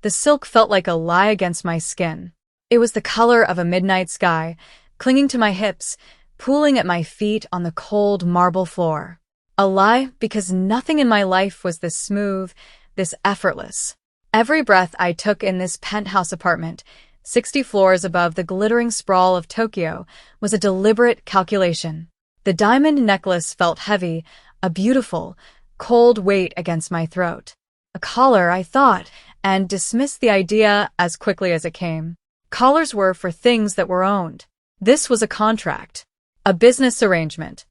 The silk felt like a lie against my skin. It was the color of a midnight sky, clinging to my hips, pooling at my feet on the cold marble floor. A lie because nothing in my life was this smooth, this effortless. Every breath I took in this penthouse apartment, 60 floors above the glittering sprawl of Tokyo, was a deliberate calculation. The diamond necklace felt heavy, a beautiful, cold weight against my throat. A collar, I thought, and dismissed the idea as quickly as it came. Collars were for things that were owned. This was a contract, a business arrangement.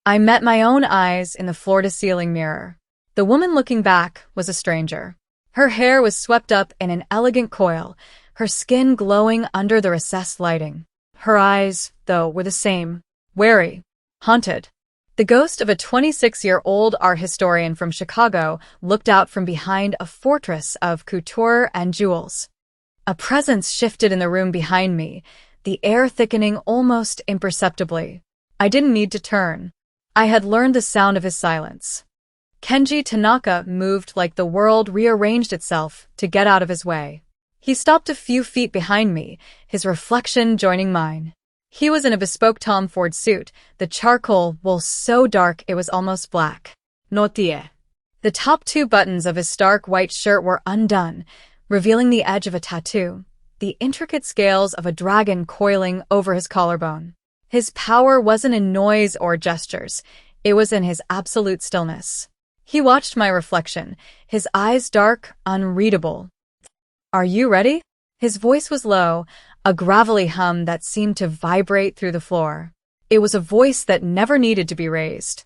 I met my own eyes in the floor-to-ceiling mirror. The woman looking back was a stranger. Her hair was swept up in an elegant coil, her skin glowing under the recessed lighting. Her eyes, though, were the same, wary, haunted. The ghost of a 26-year-old art historian from Chicago looked out from behind a fortress of couture and jewels. A presence shifted in the room behind me, the air thickening almost imperceptibly. I didn't need to turn. I had learned the sound of his silence. Kenji Tanaka moved like the world rearranged itself to get out of his way. He stopped a few feet behind me, his reflection joining mine. He was in a bespoke Tom Ford suit, the charcoal wool so dark it was almost black. Notie. The top 2 buttons of his stark white shirt were undone, revealing the edge of a tattoo, the intricate scales of a dragon coiling over his collarbone. His power wasn't in noise or gestures, it was in his absolute stillness. He watched my reflection, his eyes dark, unreadable. "Are you ready?" His voice was low, a gravelly hum that seemed to vibrate through the floor. It was a voice that never needed to be raised.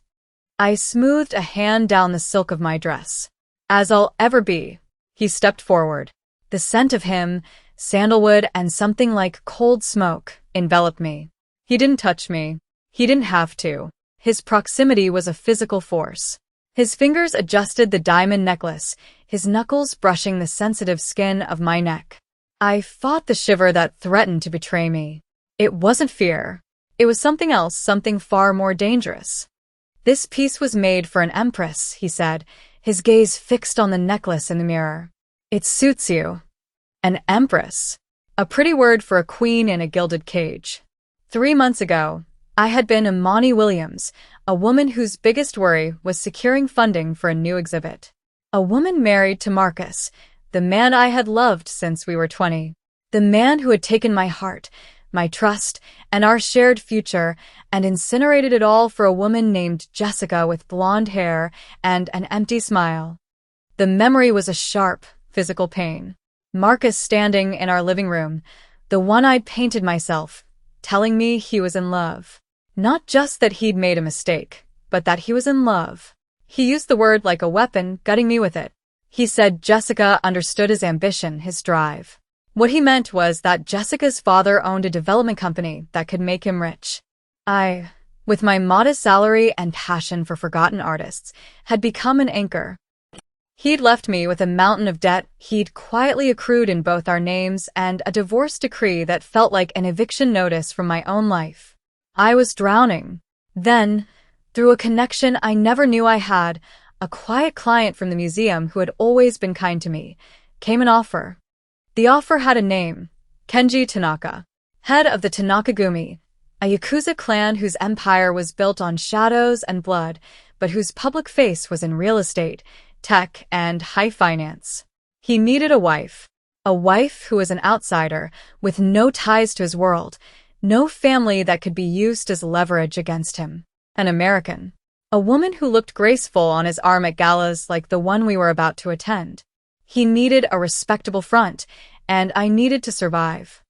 I smoothed a hand down the silk of my dress. "As I'll ever be." He stepped forward. The scent of him, sandalwood and something like cold smoke, enveloped me. He didn't touch me. He didn't have to. His proximity was a physical force. His fingers adjusted the diamond necklace, his knuckles brushing the sensitive skin of my neck. I fought the shiver that threatened to betray me. It wasn't fear. It was something else, something far more dangerous. "This piece was made for an empress," he said, his gaze fixed on the necklace in the mirror. "It suits you." An empress. A pretty word for a queen in a gilded cage. 3 months ago, I had been Imani Williams, a woman whose biggest worry was securing funding for a new exhibit. A woman married to Marcus, the man I had loved since we were 20. The man who had taken my heart, my trust, and our shared future, and incinerated it all for a woman named Jessica with blonde hair and an empty smile. The memory was a sharp, physical pain. Marcus standing in our living room, the one I'd painted myself, telling me he was in love. Not just that he'd made a mistake, but that he was in love. He used the word like a weapon, gutting me with it. He said Jessica understood his ambition, his drive. What he meant was that Jessica's father owned a development company that could make him rich. I, with my modest salary and passion for forgotten artists, had become an anchor. He'd left me with a mountain of debt he'd quietly accrued in both our names and a divorce decree that felt like an eviction notice from my own life. I was drowning. Then, through a connection I never knew I had, a quiet client from the museum who had always been kind to me, came an offer. The offer had a name, Kenji Tanaka, head of the Tanaka-gumi, a Yakuza clan whose empire was built on shadows and blood, but whose public face was in real estate, tech, and high finance. He needed a wife who was an outsider, with no ties to his world, no family that could be used as leverage against him. An American. A woman who looked graceful on his arm at galas like the one we were about to attend. He needed a respectable front, and I needed to survive.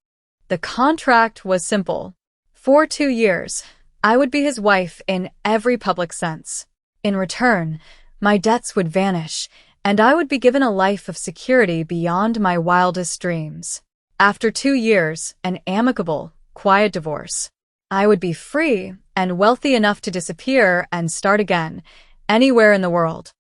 The contract was simple. For 2 years, I would be his wife in every public sense. In return, my debts would vanish, and I would be given a life of security beyond my wildest dreams. After 2 years, an amicable, quiet divorce. I would be free and wealthy enough to disappear and start again, anywhere in the world.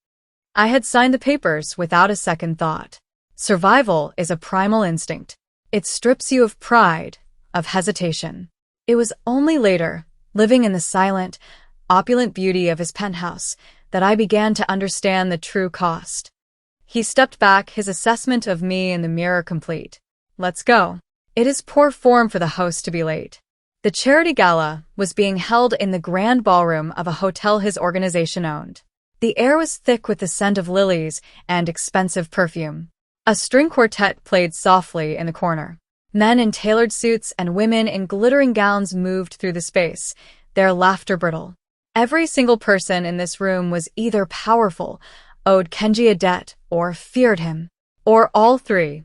I had signed the papers without a second thought. Survival is a primal instinct. It strips you of pride, of hesitation. It was only later, living in the silent, opulent beauty of his penthouse, that I began to understand the true cost. He stepped back, his assessment of me in the mirror complete. Let's go. It is poor form for the host to be late. The charity gala was being held in the grand ballroom of a hotel his organization owned. The air was thick with the scent of lilies and expensive perfume. A string quartet played softly in the corner. Men in tailored suits and women in glittering gowns moved through the space, their laughter brittle. Every single person in this room was either powerful, owed Kenji a debt, or feared him. Or all three.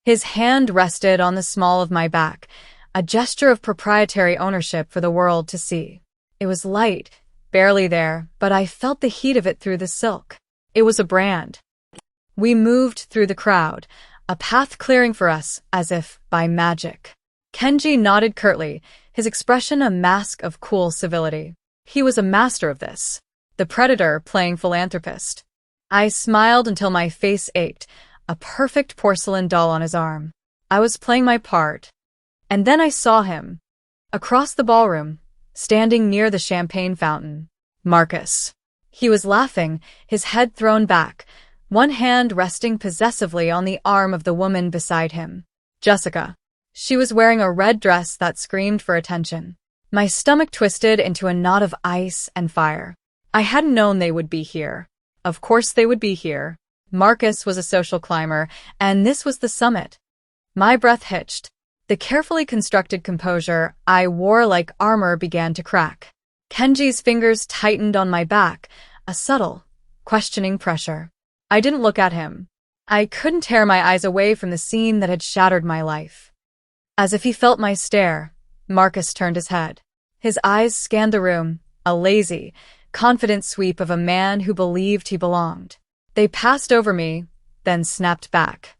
His hand rested on the small of my back, a gesture of proprietary ownership for the world to see. It was light, barely there, but I felt the heat of it through the silk. It was a brand. We moved through the crowd, a path clearing for us as if by magic. Kenji nodded curtly, his expression a mask of cool civility. He was a master of this. The predator playing philanthropist. I smiled until my face ached, a perfect porcelain doll on his arm. I was playing my part. And then I saw him. Across the ballroom, standing near the champagne fountain. Marcus. He was laughing, his head thrown back, one hand resting possessively on the arm of the woman beside him. Jessica. She was wearing a red dress that screamed for attention. My stomach twisted into a knot of ice and fire. I hadn't known they would be here. Of course they would be here. Marcus was a social climber, and this was the summit. My breath hitched. The carefully constructed composure I wore like armor began to crack. Kenji's fingers tightened on my back, a subtle, questioning pressure. I didn't look at him. I couldn't tear my eyes away from the scene that had shattered my life. As if he felt my stare, Marcus turned his head. His eyes scanned the room, a lazy, confident sweep of a man who believed he belonged. They passed over me, then snapped back.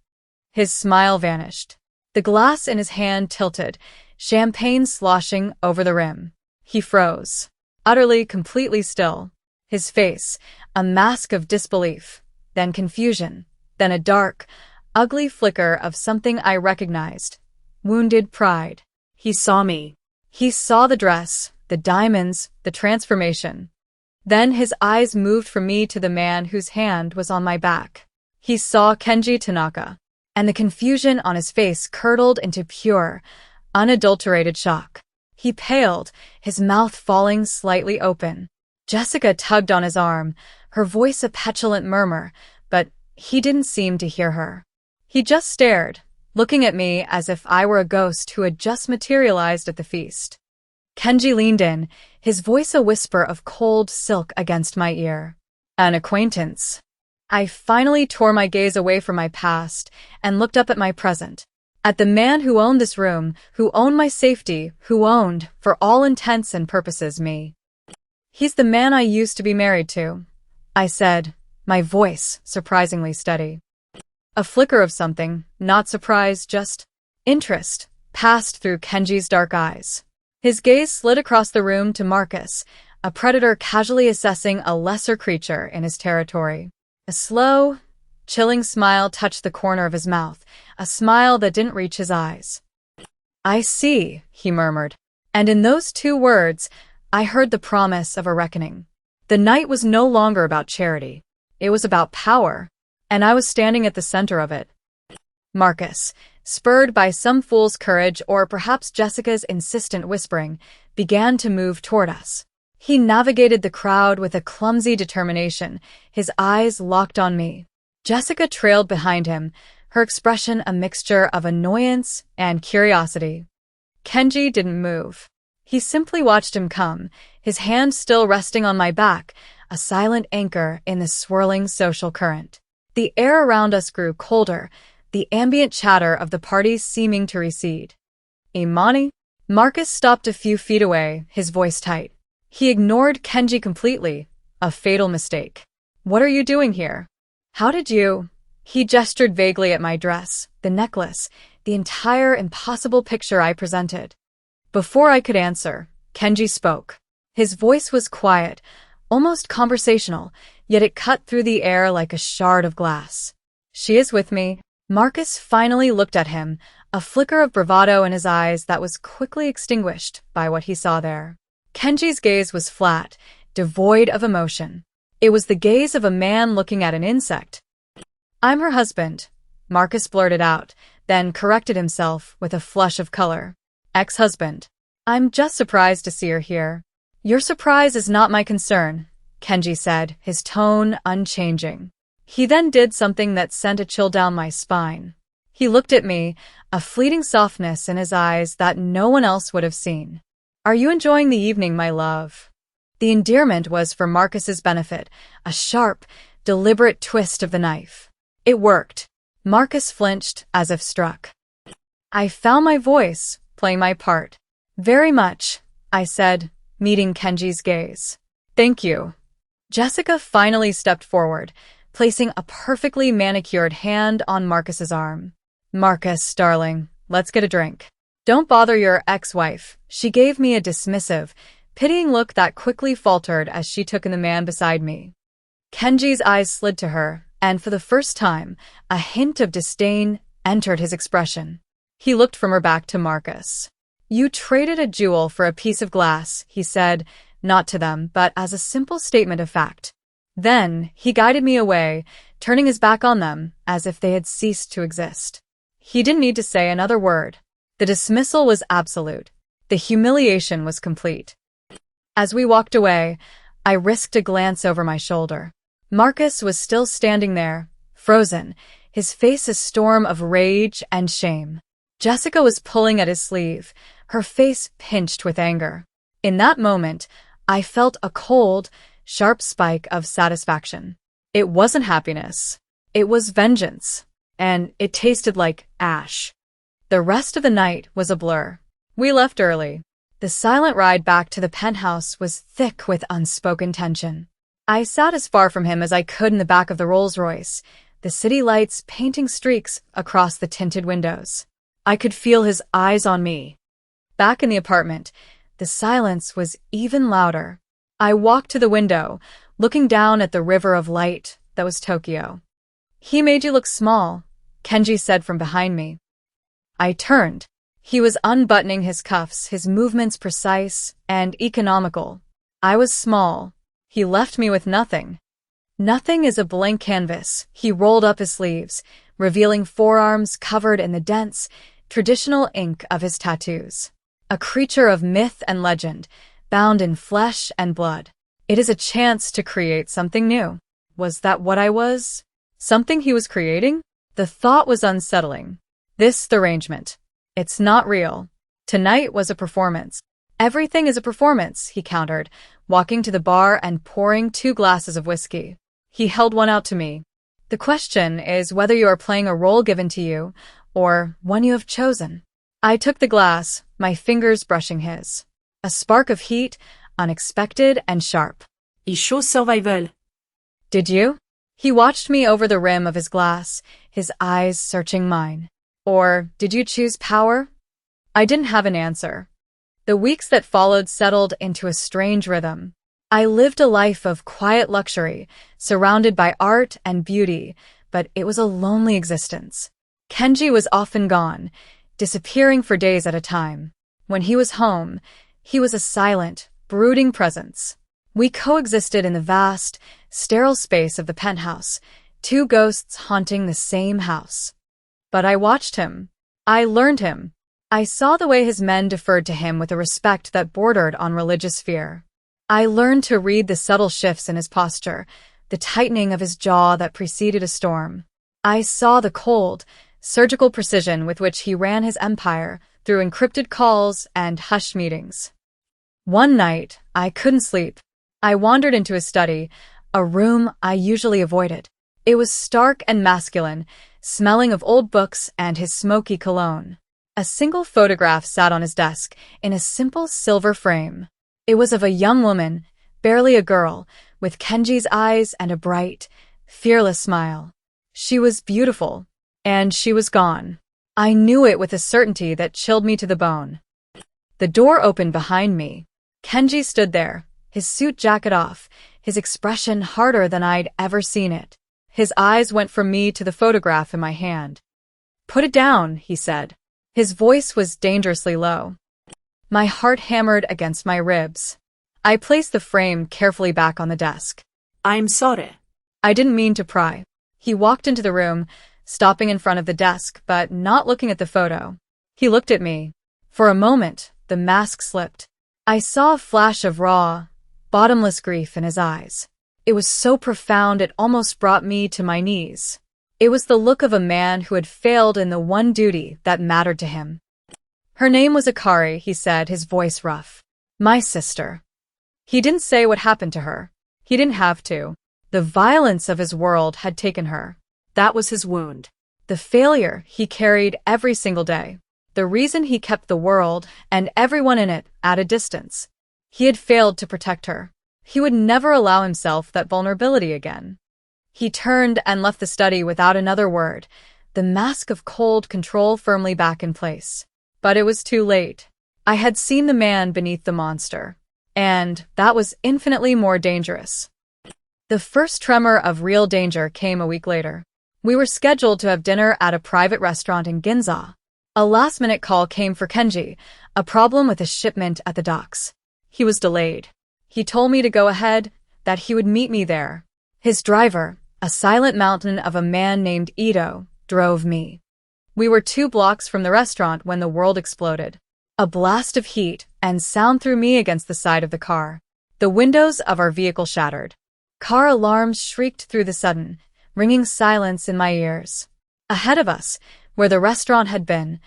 His smile vanished. The glass in his hand tilted, champagne sloshing over the rim. He froze, utterly, completely still. His face, a mask of disbelief, then confusion, then a dark, ugly flicker of something I recognized. Wounded pride. He saw me. He saw the dress, the diamonds, the transformation. Then his eyes moved from me to the man whose hand was on my back. He saw Kenji Tanaka, and the confusion on his face curdled into pure, unadulterated shock. He paled, his mouth falling slightly open. Jessica tugged on his arm, her voice a petulant murmur, but he didn't seem to hear her. He just stared, looking at me as if I were a ghost who had just materialized at the feast. Kenji leaned in, his voice a whisper of cold silk against my ear. An acquaintance. I finally tore my gaze away from my past and looked up at my present. At the man who owned this room, who owned my safety, who owned, for all intents and purposes, me. He's the man I used to be married to, I said, my voice surprisingly steady. A flicker of something, not surprise, just interest, passed through Kenji's dark eyes. His gaze slid across the room to Marcus, a predator casually assessing a lesser creature in his territory. A slow, chilling smile touched the corner of his mouth, a smile that didn't reach his eyes. I see, he murmured. And in those two words, I heard the promise of a reckoning. The night was no longer about charity. It was about power, and I was standing at the center of it. Marcus, spurred by some fool's courage or perhaps Jessica's insistent whispering, began to move toward us. He navigated the crowd with a clumsy determination, his eyes locked on me. Jessica trailed behind him, her expression a mixture of annoyance and curiosity. Kenji didn't move. He simply watched him come, his hand still resting on my back, a silent anchor in the swirling social current. The air around us grew colder, the ambient chatter of the party seeming to recede. Imani? Marcus stopped a few feet away, his voice tight. He ignored Kenji completely, a fatal mistake. What are you doing here? How did you? He gestured vaguely at my dress, the necklace, the entire impossible picture I presented. Before I could answer, Kenji spoke. His voice was quiet, almost conversational, yet it cut through the air like a shard of glass. She is with me. Marcus finally looked at him, a flicker of bravado in his eyes that was quickly extinguished by what he saw there. Kenji's gaze was flat, devoid of emotion. It was the gaze of a man looking at an insect. I'm her husband, Marcus blurted out, then corrected himself with a flush of color. Ex-husband. I'm just surprised to see her here. Your surprise is not my concern, Kenji said, his tone unchanging. He then did something that sent a chill down my spine. He looked at me, a fleeting softness in his eyes that no one else would have seen. Are you enjoying the evening, my love? The endearment was for Marcus's benefit, a sharp, deliberate twist of the knife. It worked. Marcus flinched as if struck. I found my voice, playing my part. Very much, I said, meeting Kenji's gaze. Thank you. Jessica finally stepped forward, placing a perfectly manicured hand on Marcus's arm. Marcus, darling, let's get a drink. Don't bother your ex-wife. She gave me a dismissive, pitying look that quickly faltered as she took in the man beside me. Kenji's eyes slid to her, and for the first time, a hint of disdain entered his expression. He looked from her back to Marcus. You traded a jewel for a piece of glass, he said, not to them, but as a simple statement of fact. Then, he guided me away, turning his back on them, as if they had ceased to exist. He didn't need to say another word. The dismissal was absolute. The humiliation was complete. As we walked away, I risked a glance over my shoulder. Marcus was still standing there, frozen, his face a storm of rage and shame. Jessica was pulling at his sleeve, her face pinched with anger. In that moment, I felt a cold, sharp spike of satisfaction. It wasn't happiness. It was vengeance. And it tasted like ash. The rest of the night was a blur. We left early. The silent ride back to the penthouse was thick with unspoken tension. I sat as far from him as I could in the back of the Rolls-Royce, the city lights painting streaks across the tinted windows. I could feel his eyes on me. Back in the apartment, the silence was even louder. I walked to the window, looking down at the river of light that was Tokyo. He made you look small, Kenji said from behind me. I turned. He was unbuttoning his cuffs, his movements precise and economical. I was small. He left me with nothing. Nothing is a blank canvas. He rolled up his sleeves, revealing forearms covered in the dense, traditional ink of his tattoos. A creature of myth and legend, bound in flesh and blood. It is a chance to create something new. Was that what I was? Something he was creating? The thought was unsettling. This arrangement. It's not real. Tonight was a performance. Everything is a performance, he countered, walking to the bar and pouring 2 glasses of whiskey. He held one out to me. The question is whether you are playing a role given to you, or one you have chosen. I took the glass, my fingers brushing his. A spark of heat, unexpected and sharp. I chose survival. Did you? He watched me over the rim of his glass, his eyes searching mine. Or did you choose power? I didn't have an answer. The weeks that followed settled into a strange rhythm. I lived a life of quiet luxury, surrounded by art and beauty, but it was a lonely existence. Kenji was often gone, disappearing for days at a time. When he was home, he was a silent, brooding presence. We coexisted in the vast, sterile space of the penthouse, 2 ghosts haunting the same house. But I watched him. I learned him. I saw the way his men deferred to him with a respect that bordered on religious fear. I learned to read the subtle shifts in his posture, the tightening of his jaw that preceded a storm. I saw the cold, surgical precision with which he ran his empire through encrypted calls and hushed meetings. One night, I couldn't sleep. I wandered into his study, a room I usually avoided. It was stark and masculine, smelling of old books and his smoky cologne. A single photograph sat on his desk in a simple silver frame. It was of a young woman, barely a girl, with Kenji's eyes and a bright, fearless smile. She was beautiful, and she was gone. I knew it with a certainty that chilled me to the bone. The door opened behind me. Kenji stood there, his suit jacket off, his expression harder than I'd ever seen it. His eyes went from me to the photograph in my hand. "Put it down," he said. His voice was dangerously low. My heart hammered against my ribs. I placed the frame carefully back on the desk. I'm sorry. I didn't mean to pry. He walked into the room, stopping in front of the desk, but not looking at the photo. He looked at me. For a moment, the mask slipped. I saw a flash of raw, bottomless grief in his eyes. It was so profound it almost brought me to my knees. It was the look of a man who had failed in the one duty that mattered to him. Her name was Akari, he said, his voice rough. My sister. He didn't say what happened to her. He didn't have to. The violence of his world had taken her. That was his wound. The failure he carried every single day. The reason he kept the world and everyone in it at a distance. He had failed to protect her. He would never allow himself that vulnerability again. He turned and left the study without another word, the mask of cold control firmly back in place. But it was too late. I had seen the man beneath the monster, and that was infinitely more dangerous. The first tremor of real danger came a week later. We were scheduled to have dinner at a private restaurant in Ginza. A last-minute call came for Kenji, a problem with a shipment at the docks. He was delayed. He told me to go ahead, that he would meet me there. His driver, a silent mountain of a man named Ito, drove me. We were 2 blocks from the restaurant when the world exploded. A blast of heat and sound threw me against the side of the car. The windows of our vehicle shattered. Car alarms shrieked through the sudden, ringing silence in my ears. Ahead of us, where the restaurant had been,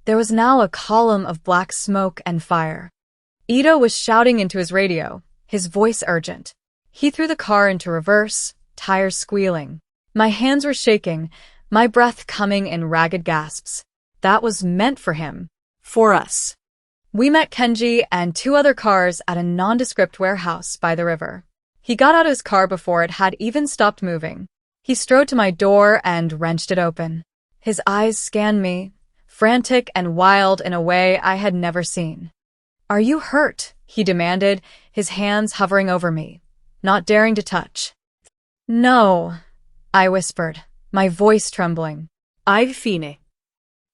there was now a column of black smoke and fire. Ito was shouting into his radio, his voice urgent. He threw the car into reverse, tires squealing. My hands were shaking, my breath coming in ragged gasps. That was meant for him. For us. We met Kenji and 2 other cars at a nondescript warehouse by the river. He got out of his car before it had even stopped moving. He strode to my door and wrenched it open. His eyes scanned me, frantic and wild in a way I had never seen. Are you hurt? He demanded, his hands hovering over me, not daring to touch. No, I whispered, my voice trembling. I've fine.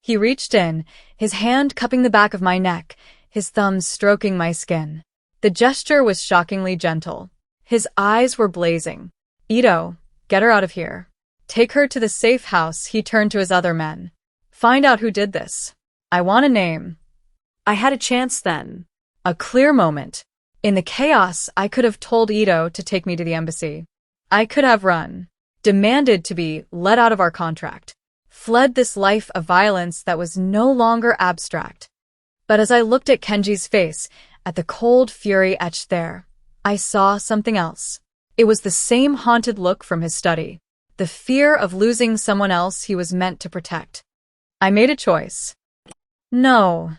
He reached in, his hand cupping the back of my neck, his thumbs stroking my skin. The gesture was shockingly gentle. His eyes were blazing. Ito, get her out of here. Take her to the safe house, he turned to his other men. Find out who did this. I want a name. I had a chance then. A clear moment. In the chaos, I could have told Ito to take me to the embassy. I could have run, demanded to be let out of our contract, fled this life of violence that was no longer abstract. But as I looked at Kenji's face, at the cold fury etched there, I saw something else. It was the same haunted look from his study, the fear of losing someone else he was meant to protect. I made a choice. No,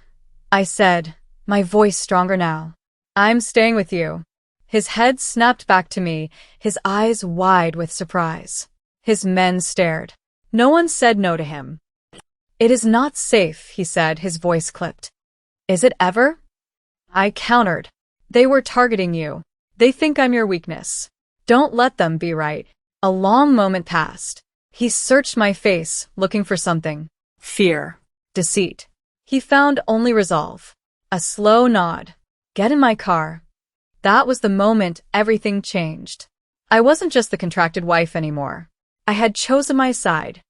I said, my voice stronger now. I'm staying with you. His head snapped back to me, his eyes wide with surprise. His men stared. No one said no to him. It is not safe, he said, his voice clipped. Is it ever? I countered. They were targeting you. They think I'm your weakness. Don't let them be right. A long moment passed. He searched my face, looking for something. Fear. Deceit. He found only resolve. A slow nod. Get in my car. That was the moment everything changed. I wasn't just the contracted wife anymore. I had chosen my side.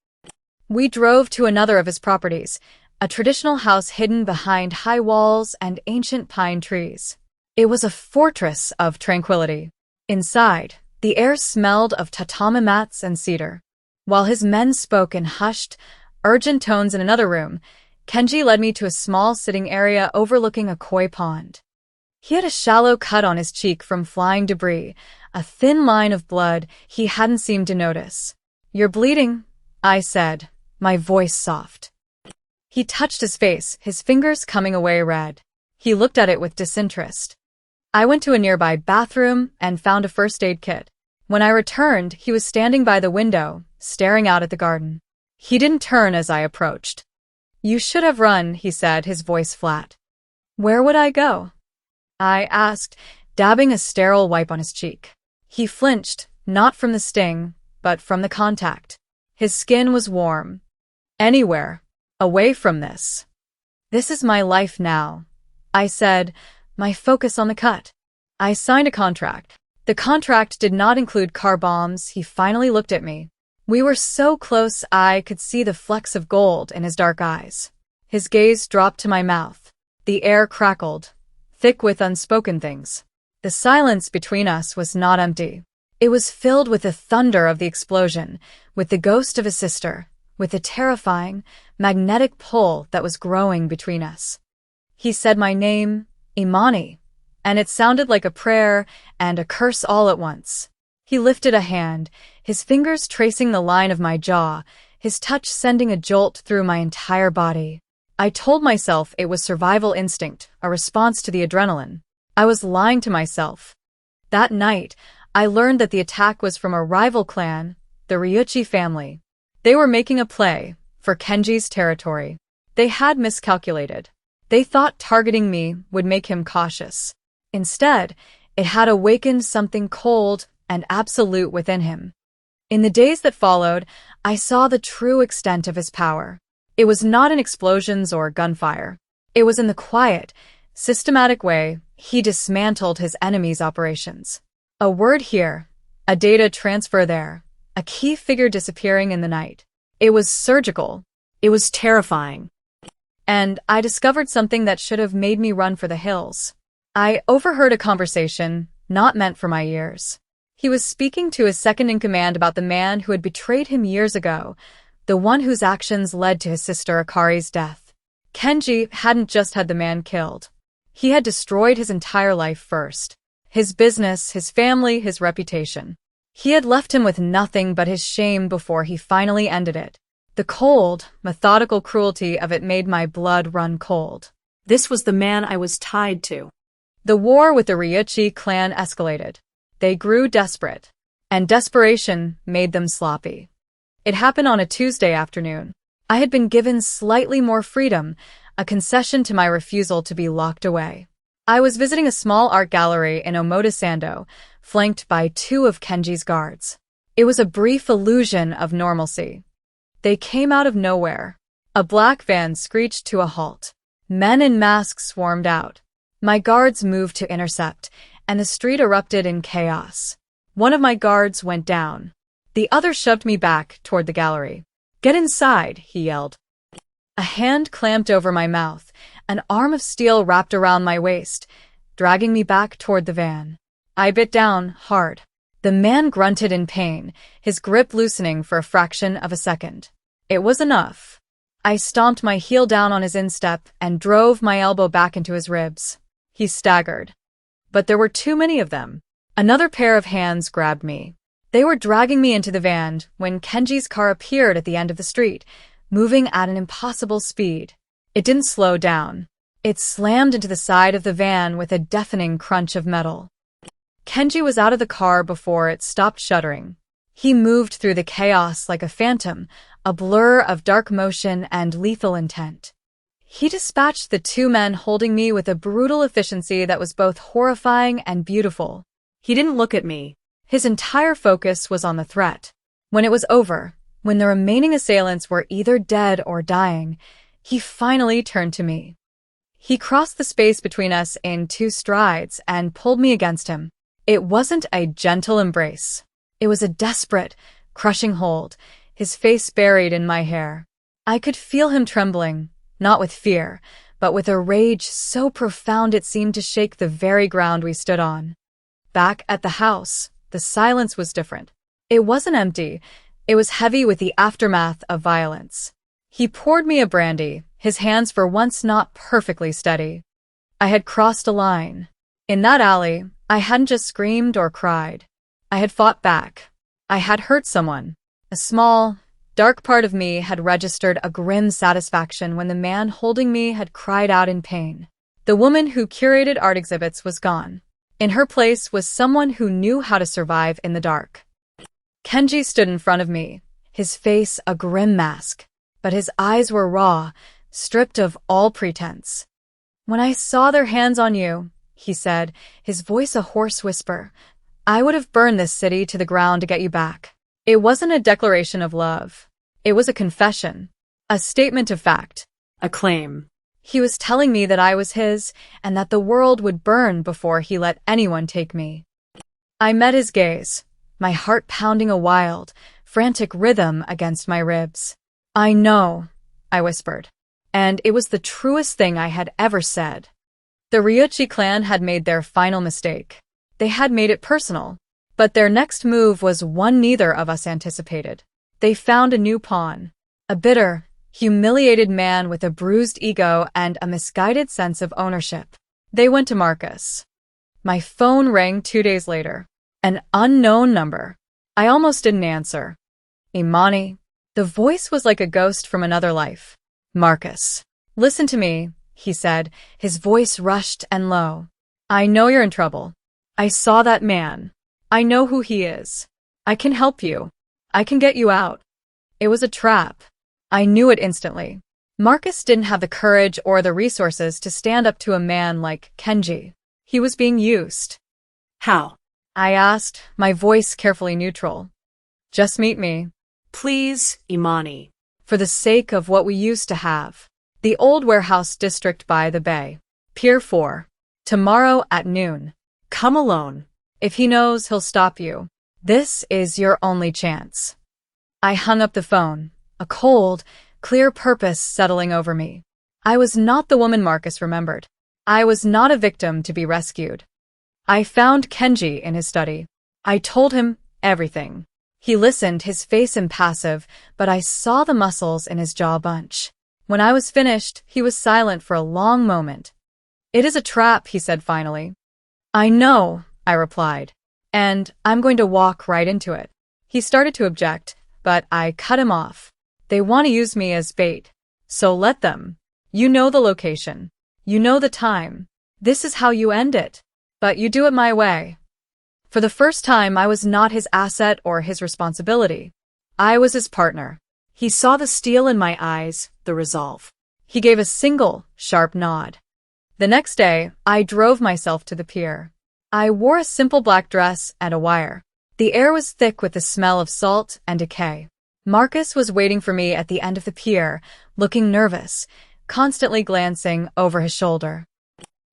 We drove to another of his properties, a traditional house hidden behind high walls and ancient pine trees. It was a fortress of tranquility. Inside, the air smelled of tatami mats and cedar. While his men spoke in hushed, urgent tones in another room, Kenji led me to a small sitting area overlooking a koi pond. He had a shallow cut on his cheek from flying debris, a thin line of blood he hadn't seemed to notice. You're bleeding, I said, my voice soft. He touched his face, his fingers coming away red. He looked at it with disinterest. I went to a nearby bathroom and found a first aid kit. When I returned, he was standing by the window, staring out at the garden. He didn't turn as I approached. You should have run, he said, his voice flat. Where would I go? I asked, dabbing a sterile wipe on his cheek. He flinched, not from the sting, but from the contact. His skin was warm. Anywhere, away from this. This is my life now, I said, my focus on the cut. I signed a contract. The contract did not include car bombs. He finally looked at me. We were so close I could see the flecks of gold in his dark eyes. His gaze dropped to my mouth. The air crackled, thick with unspoken things. The silence between us was not empty. It was filled with the thunder of the explosion, with the ghost of a sister, with the terrifying, magnetic pull that was growing between us. He said my name, Imani, and it sounded like a prayer and a curse all at once. He lifted a hand, his fingers tracing the line of my jaw, his touch sending a jolt through my entire body. I told myself it was survival instinct, a response to the adrenaline. I was lying to myself. That night, I learned that the attack was from a rival clan, the Ryuchi family. They were making a play for Kenji's territory. They had miscalculated. They thought targeting me would make him cautious. Instead, it had awakened something cold and absolute within him. In the days that followed, I saw the true extent of his power. It was not in explosions or gunfire. It was in the quiet, systematic way he dismantled his enemies' operations. A word here, a data transfer there, a key figure disappearing in the night. It was surgical. It was terrifying. And I discovered something that should have made me run for the hills. I overheard a conversation not meant for my ears. He was speaking to his second-in-command about the man who had betrayed him years ago, the one whose actions led to his sister Akari's death. Kenji hadn't just had the man killed. He had destroyed his entire life first. His business, his family, his reputation. He had left him with nothing but his shame before he finally ended it. The cold, methodical cruelty of it made my blood run cold. This was the man I was tied to. The war with the Ryuchi clan escalated. They grew desperate, and desperation made them sloppy. It happened on a Tuesday afternoon. I had been given slightly more freedom, a concession to my refusal to be locked away. I was visiting a small art gallery in Omotesando, flanked by two of Kenji's guards. It was a brief illusion of normalcy. They came out of nowhere. A black van screeched to a halt. Men in masks swarmed out. My guards moved to intercept, and the street erupted in chaos. One of my guards went down. The other shoved me back toward the gallery. "Get inside," he yelled. A hand clamped over my mouth, an arm of steel wrapped around my waist, dragging me back toward the van. I bit down hard. The man grunted in pain, his grip loosening for a fraction of a second. It was enough. I stomped my heel down on his instep and drove my elbow back into his ribs. He staggered. But there were too many of them. Another pair of hands grabbed me. They were dragging me into the van when Kenji's car appeared at the end of the street, moving at an impossible speed. It didn't slow down. It slammed into the side of the van with a deafening crunch of metal. Kenji was out of the car before it stopped shuddering. He moved through the chaos like a phantom, a blur of dark motion and lethal intent. He dispatched the two men holding me with a brutal efficiency that was both horrifying and beautiful. He didn't look at me. His entire focus was on the threat. When it was over, when the remaining assailants were either dead or dying, he finally turned to me. He crossed the space between us in 2 strides and pulled me against him. It wasn't a gentle embrace. It was a desperate, crushing hold, his face buried in my hair. I could feel him trembling, not with fear, but with a rage so profound it seemed to shake the very ground we stood on. Back at the house, the silence was different. It wasn't empty. It was heavy with the aftermath of violence. He poured me a brandy, his hands for once not perfectly steady. I had crossed a line. In that alley, I hadn't just screamed or cried. I had fought back. I had hurt someone. A small, dark part of me had registered a grim satisfaction when the man holding me had cried out in pain. The woman who curated art exhibits was gone. In her place was someone who knew how to survive in the dark. Kenji stood in front of me, his face a grim mask, but his eyes were raw, stripped of all pretense. "When I saw their hands on you," he said, his voice a hoarse whisper, "I would have burned this city to the ground to get you back." It wasn't a declaration of love. It was a confession, a statement of fact. A claim. He was telling me that I was his and that the world would burn before he let anyone take me. I met his gaze, my heart pounding a wild, frantic rhythm against my ribs. "I know," I whispered. And it was the truest thing I had ever said. The Ryuchi clan had made their final mistake. They had made it personal. But their next move was one neither of us anticipated. They found a new pawn. A bitter, humiliated man with a bruised ego and a misguided sense of ownership. They went to Marcus. My phone rang 2 days later. An unknown number. I almost didn't answer. "Imani." The voice was like a ghost from another life. "Marcus. Listen to me," he said, his voice rushed and low. "I know you're in trouble. I saw that man. I know who he is. I can help you. I can get you out." It was a trap. I knew it instantly. Marcus didn't have the courage or the resources to stand up to a man like Kenji. He was being used. How? I asked, my voice carefully neutral. "Just meet me." Please, Imani. "For the sake of what we used to have." The old warehouse district by the bay. Pier 4. Tomorrow at noon. Come alone. If he knows, he'll stop you. This is your only chance. I hung up the phone, a cold, clear purpose settling over me. I was not the woman Marcus remembered. I was not a victim to be rescued. I found Kenji in his study. I told him everything. He listened, his face impassive, but I saw the muscles in his jaw bunch. When I was finished, he was silent for a long moment. "It is a trap," he said finally. "I know," I replied, "and I'm going to walk right into it." He started to object, but I cut him off. "They want to use me as bait. So let them. You know the location. You know the time. This is how you end it. But you do it my way." For the first time, I was not his asset or his responsibility. I was his partner. He saw the steel in my eyes, the resolve. He gave a single, sharp nod. The next day, I drove myself to the pier. I wore a simple black dress and a wire. The air was thick with the smell of salt and decay. Marcus was waiting for me at the end of the pier, looking nervous, constantly glancing over his shoulder.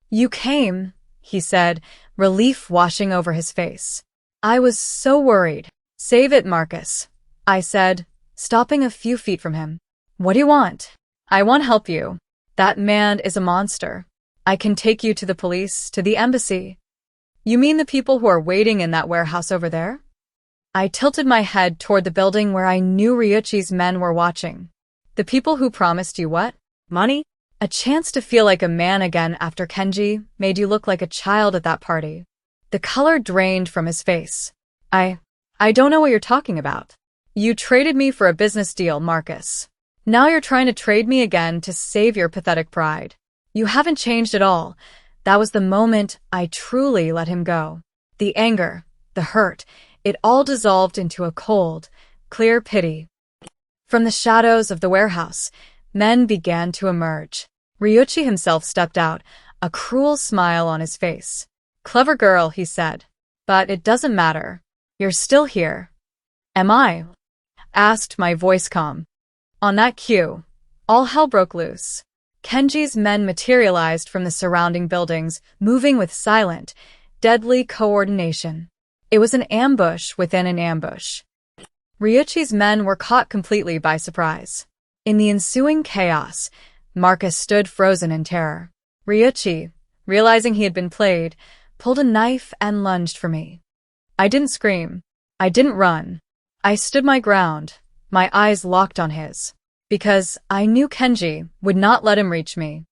"You came," he said, relief washing over his face. I was so worried. "Save it, Marcus," I said, stopping a few feet from him. "What do you want?" "I want to help you. That man is a monster. I can take you to the police, to the embassy." "You mean the people who are waiting in that warehouse over there?" I tilted my head toward the building where I knew Ryuchi's men were watching. "The people who promised you what?" "Money?" "A chance to feel like a man again after Kenji made you look like a child at that party." The color drained from his face. I don't know what you're talking about." "You traded me for a business deal, Marcus. Now you're trying to trade me again to save your pathetic pride. You haven't changed at all." That was the moment I truly let him go. The anger, the hurt, it all dissolved into a cold, clear pity. From the shadows of the warehouse, men began to emerge. Ryuchi himself stepped out, a cruel smile on his face. "Clever girl," he said. "But it doesn't matter. You're still here." "Am I?" asked, my voice calm. On that cue, all hell broke loose. Kenji's men materialized from the surrounding buildings, moving with silent, deadly coordination. It was an ambush within an ambush. Ryuchi's men were caught completely by surprise. In the ensuing chaos, Marcus stood frozen in terror. Ryuchi, realizing he had been played, pulled a knife and lunged for me. I didn't scream. I didn't run. I stood my ground, my eyes locked on his. Because I knew Kenji would not let him reach me.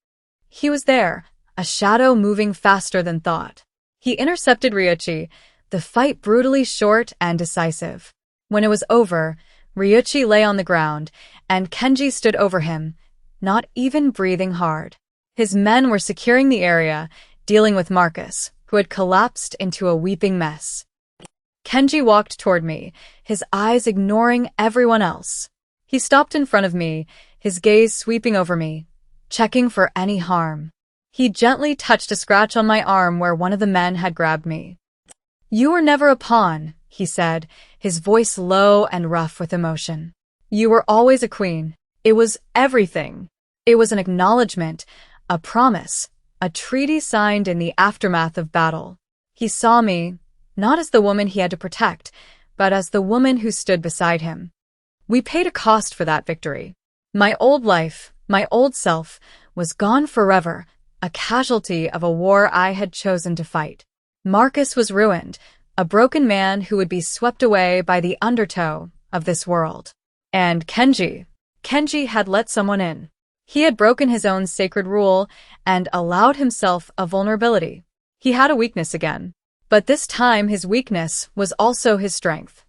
He was there, a shadow moving faster than thought. He intercepted Ryuchi, the fight brutally short and decisive. When it was over, Ryuchi lay on the ground, and Kenji stood over him, not even breathing hard. His men were securing the area, dealing with Marcus, who had collapsed into a weeping mess. Kenji walked toward me, his eyes ignoring everyone else. He stopped in front of me, his gaze sweeping over me, checking for any harm. He gently touched a scratch on my arm where one of the men had grabbed me. "You were never a pawn," he said, his voice low and rough with emotion. "You were always a queen. It was everything. It was an acknowledgement, a promise, a treaty signed in the aftermath of battle." He saw me, not as the woman he had to protect, but as the woman who stood beside him. We paid a cost for that victory. My old life, my old self, was gone forever, a casualty of a war I had chosen to fight. Marcus was ruined, a broken man who would be swept away by the undertow of this world. And Kenji had let someone in. He had broken his own sacred rule and allowed himself a vulnerability. He had a weakness again, but this time his weakness was also his strength.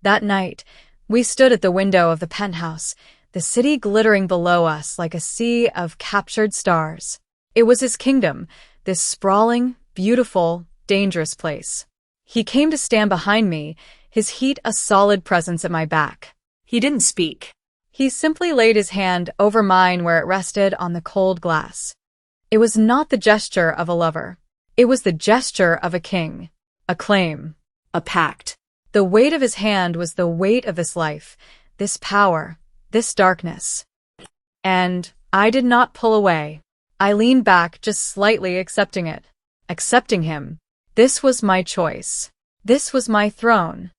That night, we stood at the window of the penthouse, the city glittering below us like a sea of captured stars. It was his kingdom, this sprawling, beautiful, dangerous place. He came to stand behind me, his heat a solid presence at my back. He didn't speak. He simply laid his hand over mine where it rested on the cold glass. It was not the gesture of a lover. It was the gesture of a king. A claim. A pact. The weight of his hand was the weight of this life, this power, this darkness. And I did not pull away. I leaned back just slightly, accepting it. Accepting him. This was my choice. This was my throne.